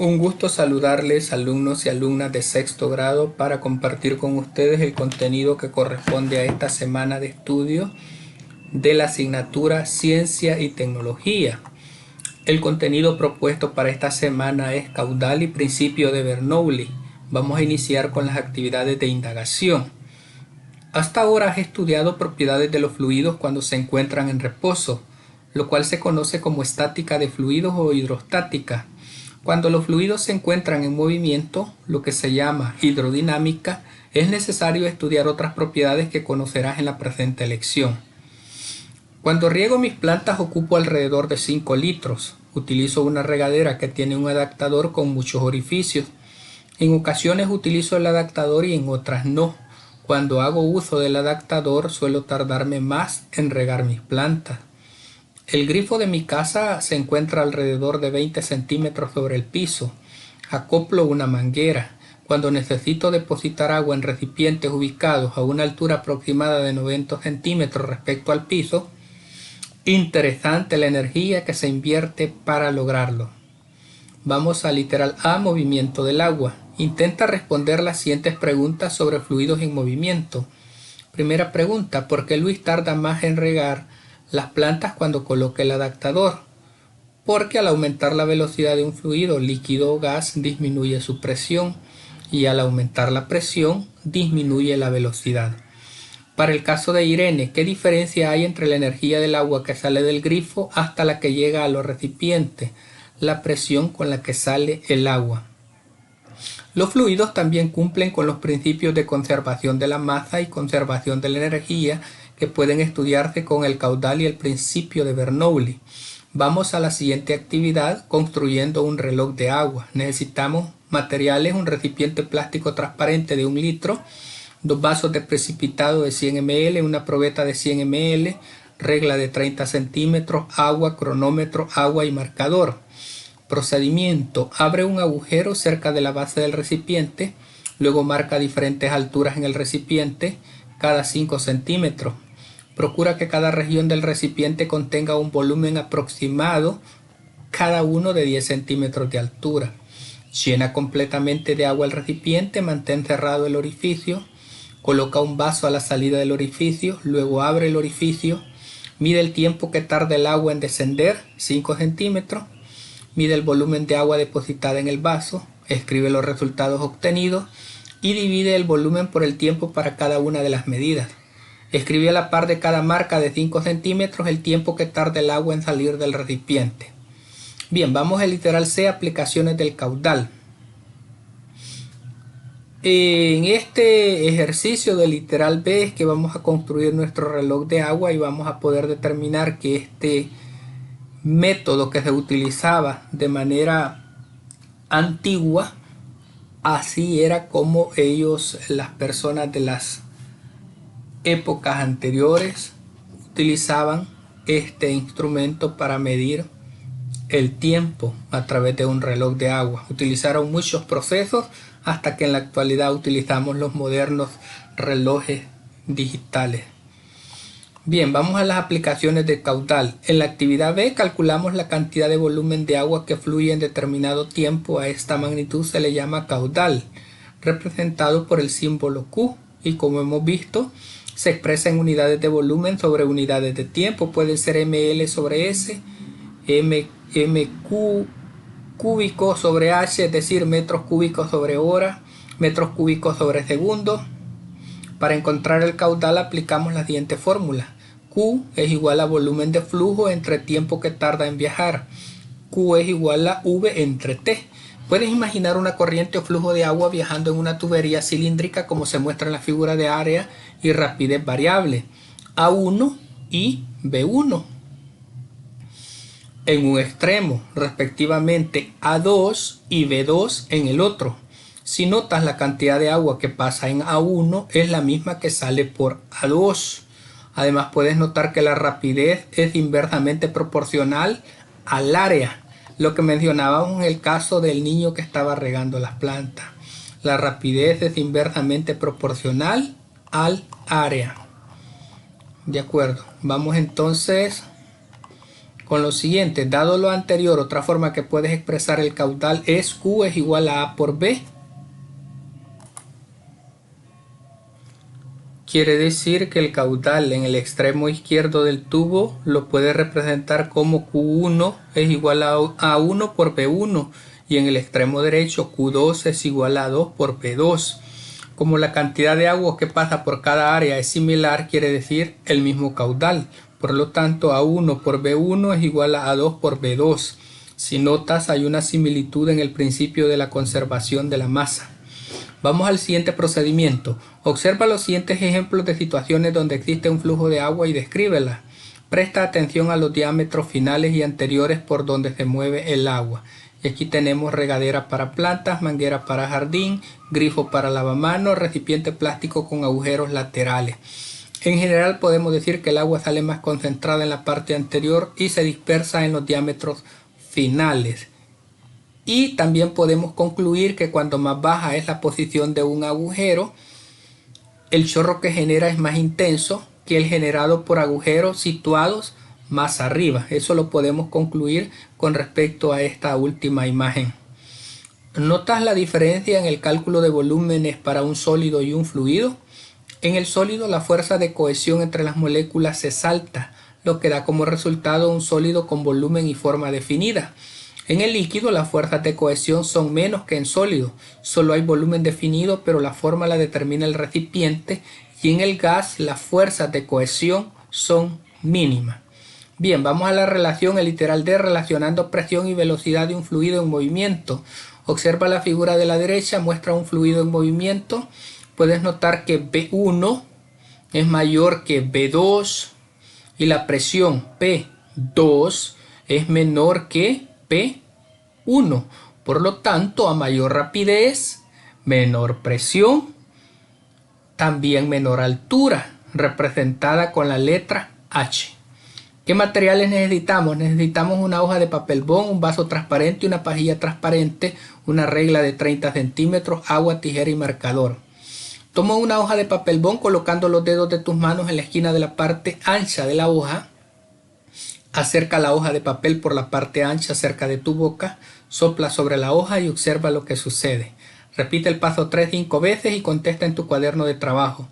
Un gusto saludarles, alumnos y alumnas de sexto grado, para compartir con ustedes el contenido que corresponde a esta semana de estudio de la asignatura Ciencia y Tecnología. El contenido propuesto para esta semana es caudal y principio de Bernoulli. Vamos a iniciar con las actividades de indagación. Hasta ahora has estudiado propiedades de los fluidos cuando se encuentran en reposo, lo cual se conoce como estática de fluidos o hidrostática. Cuando los fluidos se encuentran en movimiento, lo que se llama hidrodinámica, es necesario estudiar otras propiedades que conocerás en la presente lección. Cuando riego mis plantas ocupo alrededor de 5 litros. Utilizo una regadera que tiene un adaptador con muchos orificios. En ocasiones utilizo el adaptador y en otras no. Cuando hago uso del adaptador suelo tardarme más en regar mis plantas. El grifo de mi casa se encuentra alrededor de 20 centímetros sobre el piso. Acoplo una manguera. Cuando necesito depositar agua en recipientes ubicados a una altura aproximada de 90 centímetros respecto al piso, interesante la energía que se invierte para lograrlo. Vamos al literal A, movimiento del agua. Intenta responder las siguientes preguntas sobre fluidos en movimiento. Primera pregunta: ¿por qué Luis tarda más en regar las plantas cuando coloca el adaptador? Porque al aumentar la velocidad de un fluido, líquido o gas, disminuye su presión, y al aumentar la presión, disminuye la velocidad. Para el caso de Irene, ¿qué diferencia hay entre la energía del agua que sale del grifo hasta la que llega a los recipientes? La presión con la que sale el agua. Los fluidos también cumplen con los principios de conservación de la masa y conservación de la energía que pueden estudiarse con el caudal y el principio de Bernoulli. Vamos a la siguiente actividad: construyendo un reloj de agua. Necesitamos materiales: un recipiente plástico transparente de 1 litro, 2 vasos de precipitado de 100 ml, una probeta de 100 ml, regla de 30 centímetros, agua, cronómetro, agua y marcador. Procedimiento: abre un agujero cerca de la base del recipiente, luego marca diferentes alturas en el recipiente, cada 5 centímetros. Procura que cada región del recipiente contenga un volumen aproximado, cada uno de 10 centímetros de altura. Llena completamente de agua el recipiente, mantén cerrado el orificio, coloca un vaso a la salida del orificio, luego abre el orificio, mide el tiempo que tarda el agua en descender, 5 centímetros, mide el volumen de agua depositada en el vaso, escribe los resultados obtenidos y divide el volumen por el tiempo para cada una de las medidas. Escribe a la par de cada marca de 5 centímetros el tiempo que tarda el agua en salir del recipiente. Bien, vamos al literal C, aplicaciones del caudal. En este ejercicio del literal B es que vamos a construir nuestro reloj de agua y vamos a poder determinar que este método que se utilizaba de manera antigua, así era como las personas de las épocas anteriores utilizaban este instrumento para medir el tiempo a través de un reloj de agua. Utilizaron muchos procesos hasta que en la actualidad utilizamos los modernos relojes digitales. Bien, vamos a las aplicaciones de caudal. En la actividad B calculamos la cantidad de volumen de agua que fluye en determinado tiempo. A esta magnitud se le llama caudal, representado por el símbolo Q, y como hemos visto, se expresa en unidades de volumen sobre unidades de tiempo. Pueden ser ml sobre s, mq cúbico sobre h, es decir, metros cúbicos sobre hora, metros cúbicos sobre segundo. Para encontrar el caudal aplicamos la siguiente fórmula: Q es igual a volumen de flujo entre tiempo que tarda en viajar. Q es igual a V entre T. Puedes imaginar una corriente o flujo de agua viajando en una tubería cilíndrica como se muestra en la figura de área y rapidez variable A1 y B1 en un extremo, respectivamente A2 y B2 en el otro. Si notas, la cantidad de agua que pasa en A1 es la misma que sale por A2. Además, puedes notar que la rapidez es inversamente proporcional al área, lo que mencionábamos en el caso del niño que estaba regando las plantas. La rapidez es inversamente proporcional al área. De acuerdo, vamos entonces con lo siguiente. Dado lo anterior, otra forma que puedes expresar el caudal es Q es igual a A por B. Quiere decir que el caudal en el extremo izquierdo del tubo lo puedes representar como Q1 es igual a 1 por B1 y en el extremo derecho Q2 es igual a 2 por B2. Como la cantidad de agua que pasa por cada área es similar, quiere decir el mismo caudal. Por lo tanto, A1 por B1 es igual a A2 por B2. Si notas, hay una similitud en el principio de la conservación de la masa. Vamos al siguiente procedimiento. Observa los siguientes ejemplos de situaciones donde existe un flujo de agua y descríbelas. Presta atención a los diámetros finales y anteriores por donde se mueve el agua. Y aquí tenemos regadera para plantas, manguera para jardín, grifo para lavamanos, recipiente plástico con agujeros laterales. En general podemos decir que el agua sale más concentrada en la parte anterior y se dispersa en los diámetros finales. Y también podemos concluir que cuando más baja es la posición de un agujero, el chorro que genera es más intenso que el generado por agujeros situados más arriba. Eso lo podemos concluir con respecto a esta última imagen. ¿Notas la diferencia en el cálculo de volúmenes para un sólido y un fluido? En el sólido la fuerza de cohesión entre las moléculas se salta, lo que da como resultado un sólido con volumen y forma definida. En el líquido las fuerzas de cohesión son menos que en sólido, solo hay volumen definido pero la forma la determina el recipiente y en el gas las fuerzas de cohesión son mínimas. Bien, vamos a la relación, el literal D, relacionando presión y velocidad de un fluido en movimiento. Observa la figura de la derecha, muestra un fluido en movimiento. Puedes notar que B1 es mayor que B2 y la presión P2 es menor que P1. Por lo tanto, a mayor rapidez, menor presión, también menor altura, representada con la letra H. ¿Qué materiales necesitamos? Necesitamos una hoja de papel bond, un vaso transparente, una pajilla transparente, una regla de 30 centímetros, agua, tijera y marcador. Toma una hoja de papel bond colocando los dedos de tus manos en la esquina de la parte ancha de la hoja. Acerca la hoja de papel por la parte ancha cerca de tu boca, sopla sobre la hoja y observa lo que sucede. Repite el paso 3-5 veces y contesta en tu cuaderno de trabajo.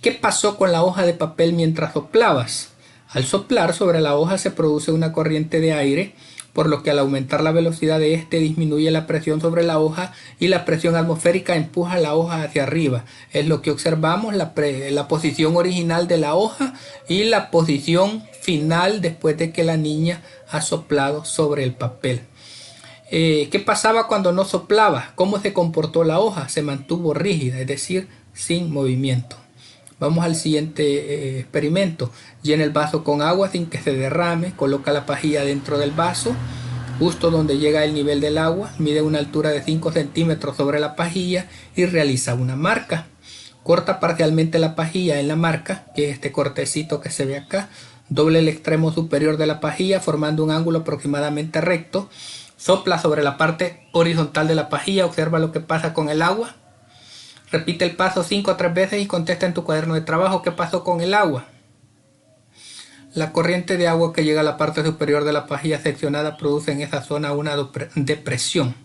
¿Qué pasó con la hoja de papel mientras soplabas? Al soplar sobre la hoja se produce una corriente de aire, por lo que al aumentar la velocidad de este disminuye la presión sobre la hoja y la presión atmosférica empuja la hoja hacia arriba. Es lo que observamos, la posición original de la hoja y la posición final después de que la niña ha soplado sobre el papel. ¿Qué pasaba cuando no soplaba? ¿Cómo se comportó la hoja? Se mantuvo rígida, es decir, sin movimiento. Vamos al siguiente experimento. Llena el vaso con agua sin que se derrame. Coloca la pajilla dentro del vaso, justo donde llega el nivel del agua. Mide una altura de 5 centímetros sobre la pajilla y realiza una marca. Corta parcialmente la pajilla en la marca, que es este cortecito que se ve acá. Doble el extremo superior de la pajilla formando un ángulo aproximadamente recto. Sopla sobre la parte horizontal de la pajilla. Observa lo que pasa con el agua. Repite el paso 5 o 3 veces y contesta en tu cuaderno de trabajo qué pasó con el agua. La corriente de agua que llega a la parte superior de la pajilla seccionada produce en esa zona una depresión.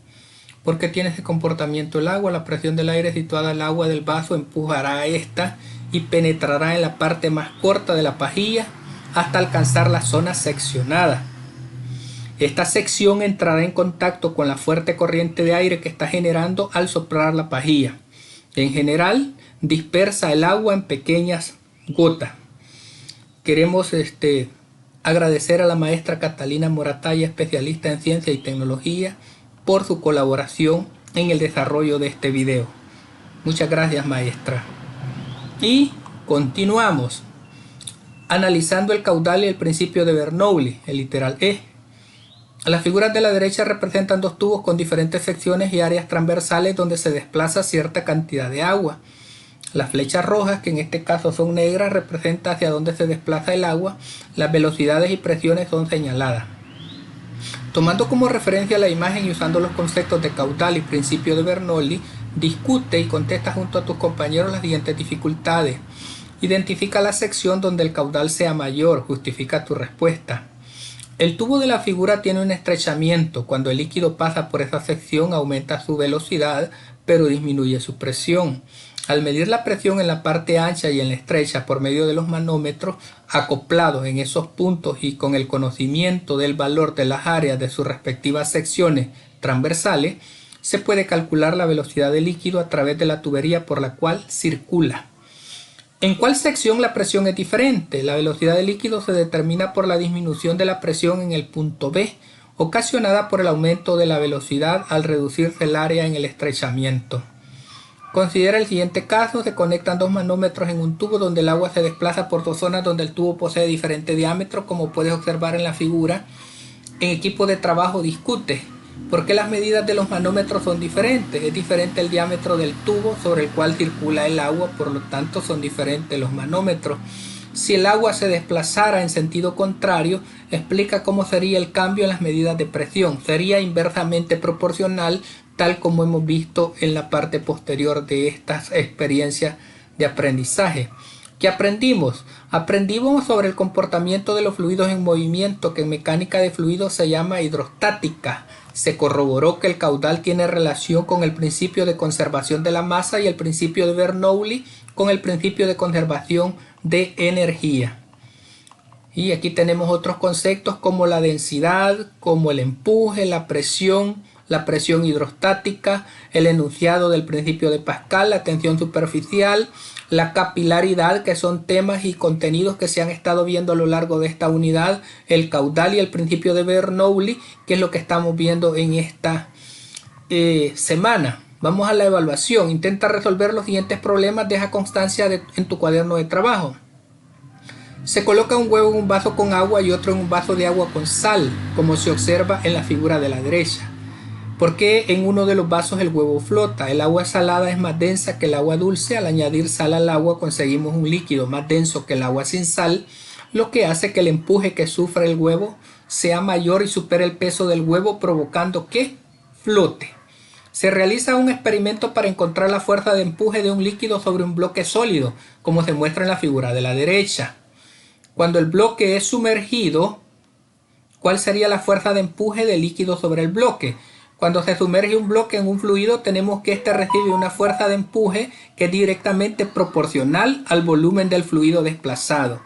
¿Por qué tiene ese comportamiento el agua? La presión del aire situada al agua del vaso empujará a esta y penetrará en la parte más corta de la pajilla hasta alcanzar la zona seccionada. Esta sección entrará en contacto con la fuerte corriente de aire que está generando al soplar la pajilla. En general, dispersa el agua en pequeñas gotas. Queremos agradecer a la maestra Catalina Moratalla, especialista en ciencia y tecnología, por su colaboración en el desarrollo de este video. Muchas gracias, maestra. Y continuamos analizando el caudal y el principio de Bernoulli, el literal E. Las figuras de la derecha representan dos tubos con diferentes secciones y áreas transversales donde se desplaza cierta cantidad de agua. Las flechas rojas, que en este caso son negras, representan hacia dónde se desplaza el agua. Las velocidades y presiones son señaladas. Tomando como referencia la imagen y usando los conceptos de caudal y principio de Bernoulli, discute y contesta junto a tus compañeros las siguientes dificultades. Identifica la sección donde el caudal sea mayor, justifica tu respuesta. El tubo de la figura tiene un estrechamiento. Cuando el líquido pasa por esa sección aumenta su velocidad, pero disminuye su presión. Al medir la presión en la parte ancha y en la estrecha por medio de los manómetros acoplados en esos puntos y con el conocimiento del valor de las áreas de sus respectivas secciones transversales, se puede calcular la velocidad del líquido a través de la tubería por la cual circula. ¿En cuál sección la presión es diferente? La velocidad del líquido se determina por la disminución de la presión en el punto B, ocasionada por el aumento de la velocidad al reducirse el área en el estrechamiento. Considera el siguiente caso: se conectan dos manómetros en un tubo donde el agua se desplaza por dos zonas donde el tubo posee diferente diámetro, como puedes observar en la figura. En equipo de trabajo discute por qué las medidas de los manómetros son diferentes. Es diferente el diámetro del tubo sobre el cual circula el agua, por lo tanto son diferentes los manómetros. Si el agua se desplazara en sentido contrario, explica cómo sería el cambio en las medidas de presión. Sería inversamente proporcional, tal como hemos visto en la parte posterior de estas experiencias de aprendizaje. ¿Qué aprendimos? Aprendimos sobre el comportamiento de los fluidos en movimiento, que en mecánica de fluidos se llama hidrostática. Se corroboró que el caudal tiene relación con el principio de conservación de la masa y el principio de Bernoulli con el principio de conservación de energía. Y aquí tenemos otros conceptos como la densidad, como el empuje, la presión hidrostática, el enunciado del principio de Pascal, la tensión superficial, la capilaridad, que son temas y contenidos que se han estado viendo a lo largo de esta unidad, el caudal y el principio de Bernoulli, que es lo que estamos viendo en esta semana. Vamos a la evaluación. Intenta resolver los siguientes problemas, deja constancia en tu cuaderno de trabajo. Se coloca un huevo en un vaso con agua y otro en un vaso de agua con sal, como se observa en la figura de la derecha. ¿Por qué en uno de los vasos el huevo flota? El agua salada es más densa que el agua dulce. Al añadir sal al agua conseguimos un líquido más denso que el agua sin sal, lo que hace que el empuje que sufre el huevo sea mayor y supere el peso del huevo, provocando que flote. Se realiza un experimento para encontrar la fuerza de empuje de un líquido sobre un bloque sólido, como se muestra en la figura de la derecha. Cuando el bloque es sumergido, ¿cuál sería la fuerza de empuje del líquido sobre el bloque? Cuando se sumerge un bloque en un fluido, tenemos que éste recibe una fuerza de empuje que es directamente proporcional al volumen del fluido desplazado.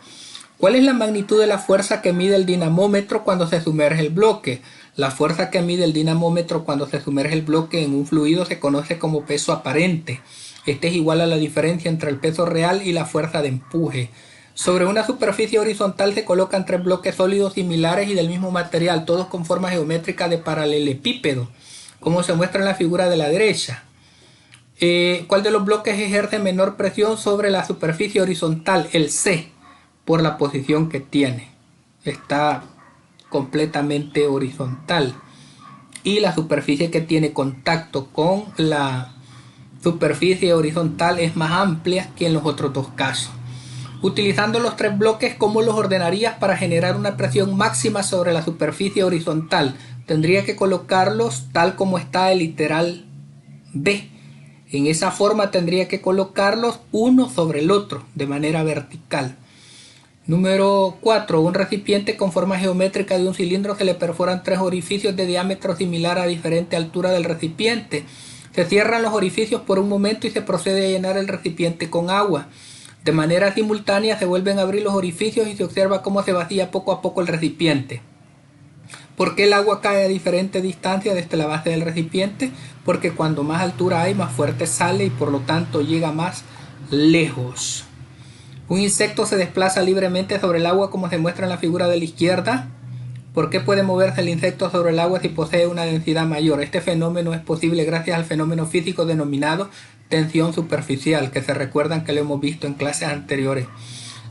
¿Cuál es la magnitud de la fuerza que mide el dinamómetro cuando se sumerge el bloque? La fuerza que mide el dinamómetro cuando se sumerge el bloque en un fluido se conoce como peso aparente. Este es igual a la diferencia entre el peso real y la fuerza de empuje. Sobre una superficie horizontal se colocan tres bloques sólidos similares y del mismo material, todos con forma geométrica de paralelepípedo, como se muestra en la figura de la derecha. ¿Cuál de los bloques ejerce menor presión sobre la superficie horizontal? El C, por la posición que tiene. Está completamente horizontal. Y la superficie que tiene contacto con la superficie horizontal es más amplia que en los otros dos casos. Utilizando los tres bloques, ¿cómo los ordenarías para generar una presión máxima sobre la superficie horizontal? Tendría que colocarlos tal como está el literal B. En esa forma tendría que colocarlos uno sobre el otro, de manera vertical. Número 4. Un recipiente con forma geométrica de un cilindro se le perforan tres orificios de diámetro similar a diferente altura del recipiente. Se cierran los orificios por un momento y se procede a llenar el recipiente con agua. De manera simultánea se vuelven a abrir los orificios y se observa cómo se vacía poco a poco el recipiente. ¿Por qué el agua cae a diferente distancia desde la base del recipiente? Porque cuando más altura hay, más fuerte sale y por lo tanto llega más lejos. Un insecto se desplaza libremente sobre el agua como se muestra en la figura de la izquierda. ¿Por qué puede moverse el insecto sobre el agua si posee una densidad mayor? Este fenómeno es posible gracias al fenómeno físico denominado tensión superficial, que se recuerdan que lo hemos visto en clases anteriores.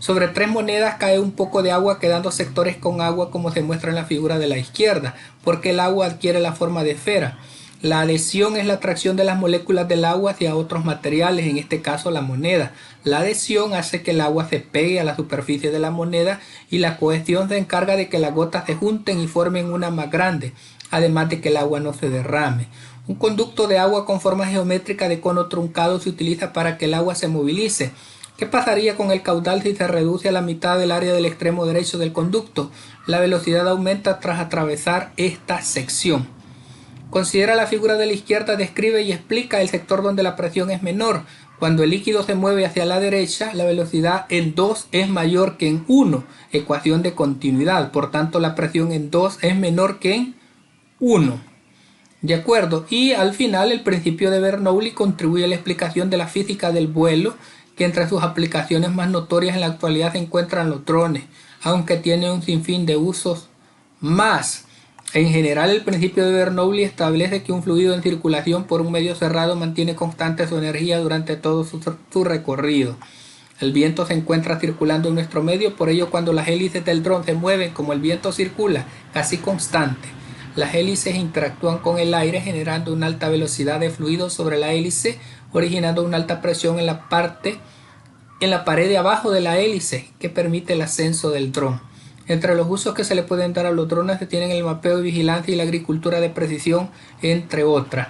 Sobre tres monedas cae un poco de agua, quedando sectores con agua como se muestra en la figura de la izquierda. ¿Por qué el agua adquiere la forma de esfera? La adhesión es la atracción de las moléculas del agua hacia otros materiales, en este caso la moneda. La adhesión hace que el agua se pegue a la superficie de la moneda y la cohesión se encarga de que las gotas se junten y formen una más grande, además de que el agua no se derrame. Un conducto de agua con forma geométrica de cono truncado se utiliza para que el agua se movilice. ¿Qué pasaría con el caudal si se reduce a la mitad del área del extremo derecho del conducto? La velocidad aumenta tras atravesar esta sección. Considera la figura de la izquierda, describe y explica el sector donde la presión es menor. Cuando el líquido se mueve hacia la derecha, la velocidad en 2 es mayor que en 1, ecuación de continuidad. Por tanto, la presión en 2 es menor que en 1. ¿De acuerdo? Y al final, el principio de Bernoulli contribuye a la explicación de la física del vuelo, que entre sus aplicaciones más notorias en la actualidad se encuentran los drones, aunque tiene un sinfín de usos más. En general, el principio de Bernoulli establece que un fluido en circulación por un medio cerrado mantiene constante su energía durante todo su recorrido. El viento se encuentra circulando en nuestro medio, por ello cuando las hélices del dron se mueven como el viento circula, casi constante, las hélices interactúan con el aire generando una alta velocidad de fluido sobre la hélice, originando una alta presión en la pared de abajo de la hélice que permite el ascenso del dron. Entre los usos que se le pueden dar a los drones se tienen el mapeo de vigilancia y la agricultura de precisión, entre otras.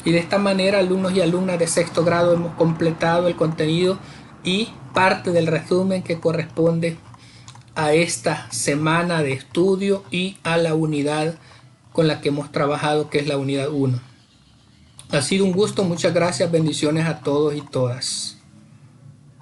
Y de esta manera, alumnos y alumnas de sexto grado, hemos completado el contenido y parte del resumen que corresponde a esta semana de estudio y a la unidad con la que hemos trabajado, que es la unidad 1. Ha sido un gusto, muchas gracias, bendiciones a todos y todas.